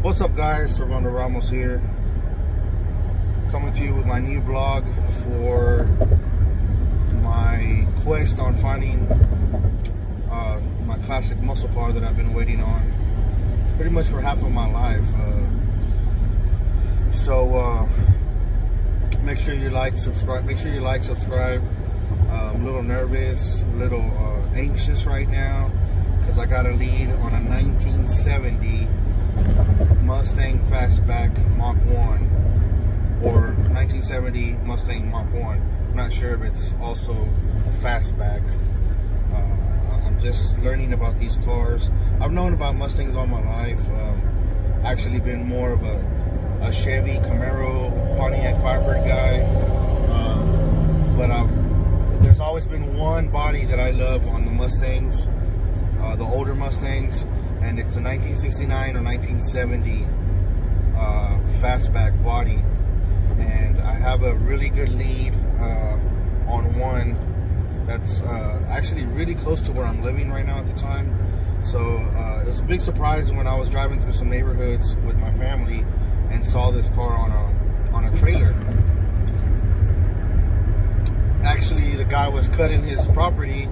What's up, guys? Servando Ramos here, coming to you with my new blog for my quest on finding my classic muscle car that I've been waiting on pretty much for half of my life. So make sure you like, subscribe. I'm a little nervous, a little anxious right now because I got a lead on a 1970 Mustang Fastback Mach 1 or 1970 Mustang Mach 1. I'm not sure if it's also a Fastback. I'm just learning about these cars. I've known about Mustangs all my life. Actually been more of a Chevy, Camaro, Pontiac Firebird guy. But there's always been one body that I love on the Mustangs, the older Mustangs, and it's a 1969 or 1970 Fastback body. And I have a really good lead on one that's actually really close to where I'm living right now at the time. So it was a big surprise when I was driving through some neighborhoods with my family and saw this car on a trailer. Actually, the guy was cutting his property.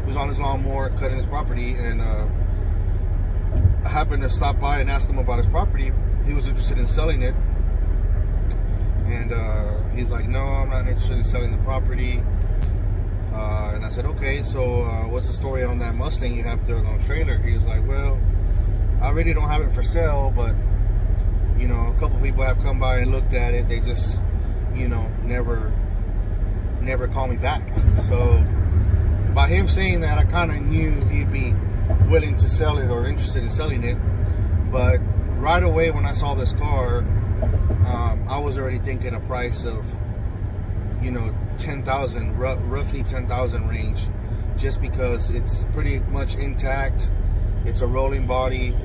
He was on his lawnmower cutting his property, and I happened to stop by and ask him about his property. He was interested in selling it, and he's like, "No, I'm not interested in selling the property." And I said, "Okay, so what's the story on that Mustang you have there on the trailer?" He was like, "Well, I really don't have it for sale, but you know, a couple people have come by and looked at it. They just, you know, never call me back." So by him saying that, I kind of knew he'd be willing to sell it or interested in selling it. But right away when I saw this car, I was already thinking a price of, you know, 10,000, roughly 10,000 range, just because it's pretty much intact. It's a rolling body.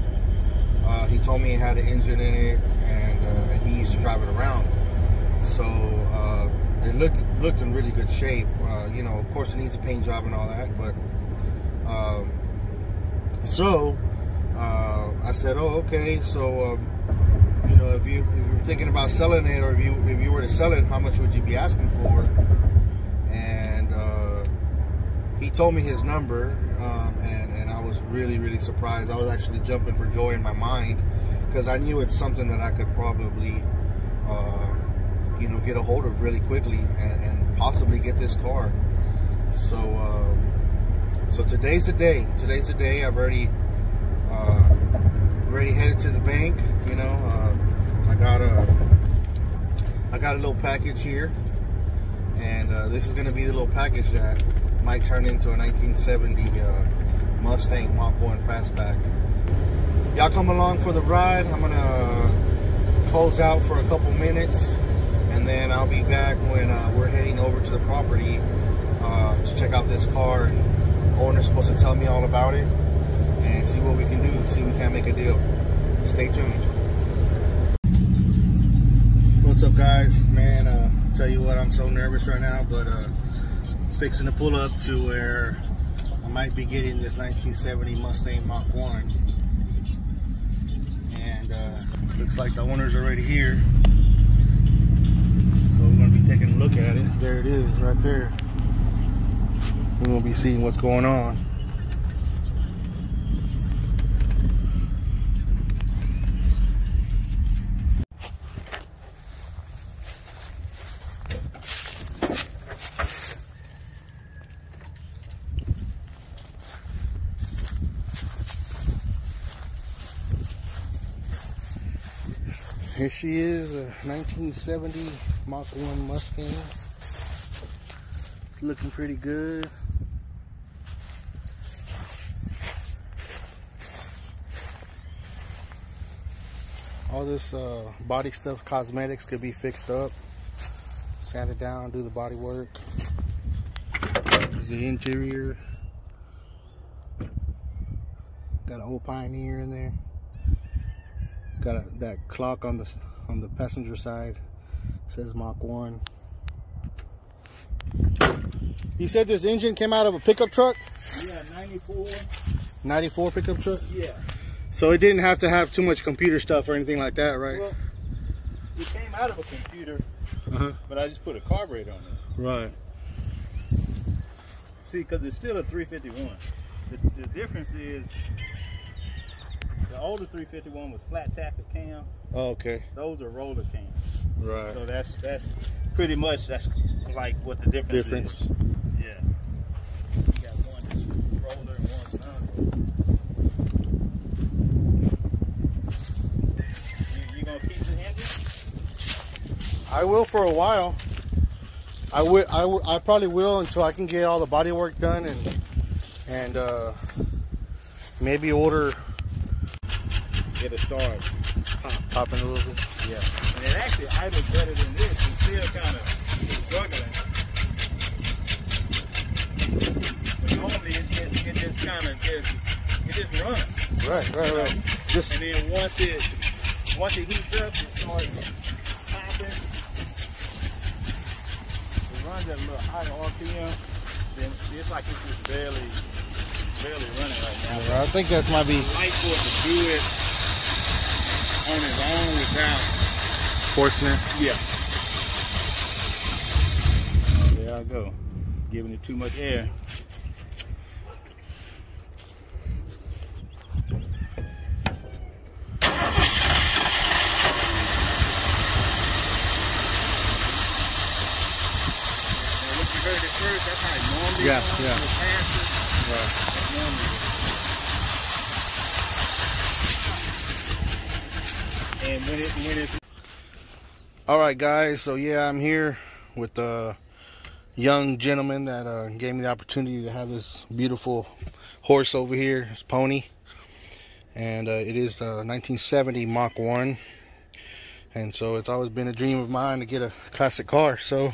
He told me it had an engine in it, and he used to drive it around. So it looked in really good shape. You know, of course, it needs a paint job and all that, but so I said, "Oh, okay. So you know, if you're thinking about selling it, or if you were to sell it, how much would you be asking for?" And he told me his number, and I was really surprised. I was actually jumping for joy in my mind because I knew it's something that I could probably you know, get a hold of really quickly and possibly get this car. So so today's the day. I've already headed to the bank. You know, I got a little package here, and this is going to be the little package that might turn into a 1970 Mustang Mach 1 Fastback. Y'all come along for the ride. I'm gonna close out for a couple minutes, and then I'll be back when we're heading over to the property to check out this car. And the owner's supposed to tell me all about it and see what we can do, see if we can make a deal. Stay tuned. What's up, guys? Man, tell you what, I'm so nervous right now, but fixing to pull up to where I might be getting this 1970 Mustang Mach 1. And looks like the owner's already here. So we're going to be taking a look at it. There it is, right there. We're going to be seeing what's going on. Here she is, a 1970 Mach 1 Mustang. Looking pretty good. All this body stuff, cosmetics, could be fixed up, sanded down, do the body work. There's the interior. Got an old Pioneer in there. Got that clock on the passenger side. It says Mach 1. You said this engine came out of a pickup truck? Yeah, 94. 94 pickup truck? Yeah. So it didn't have to have too much computer stuff or anything like that, right? Well, it came out of a computer, but I just put a carburetor on it. Right. See, because it's still a 351. The difference is the older 351 was flat tacker cam. Oh, okay. Those are roller cams. Right. So that's pretty much like what the difference is. Yeah. You got one roller and one non. You gonna keep the engine? I will for a while. I probably will until I can get all the body work done and maybe order. Get a start. Popping a little bit. Yeah. And it actually idles better than this. It's still kind of struggling. But normally it just kind of just runs. Right. Just, and then once it heats up, it starts popping. It runs at a little higher RPM. Then it's like it's just barely running right now. I think that might be light for it to do it on his own without forcing it. Yeah. There I go. Giving it too much air. What you heard at first, that's how it normally Yeah. Right. And when it's All right, guys. So yeah, I'm here with a young gentleman that gave me the opportunity to have this beautiful horse over here, this pony, and it is a 1970 Mach 1, and so it's always been a dream of mine to get a classic car. So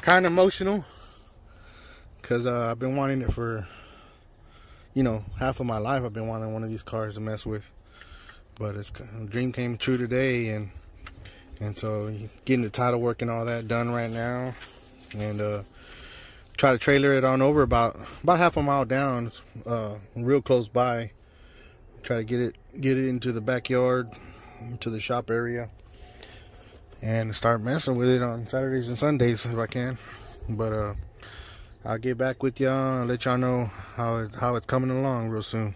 kind of emotional because I've been wanting it for, you know, half of my life. I've been wanting one of these cars to mess with. But it's a dream came true today, and so getting the title work and all that done right now, and try to trailer it on over about half a mile down, real close by. Try to get it into the backyard, into the shop area, and start messing with it on Saturdays and Sundays if I can. But I'll get back with y'all and let y'all know how it's coming along real soon.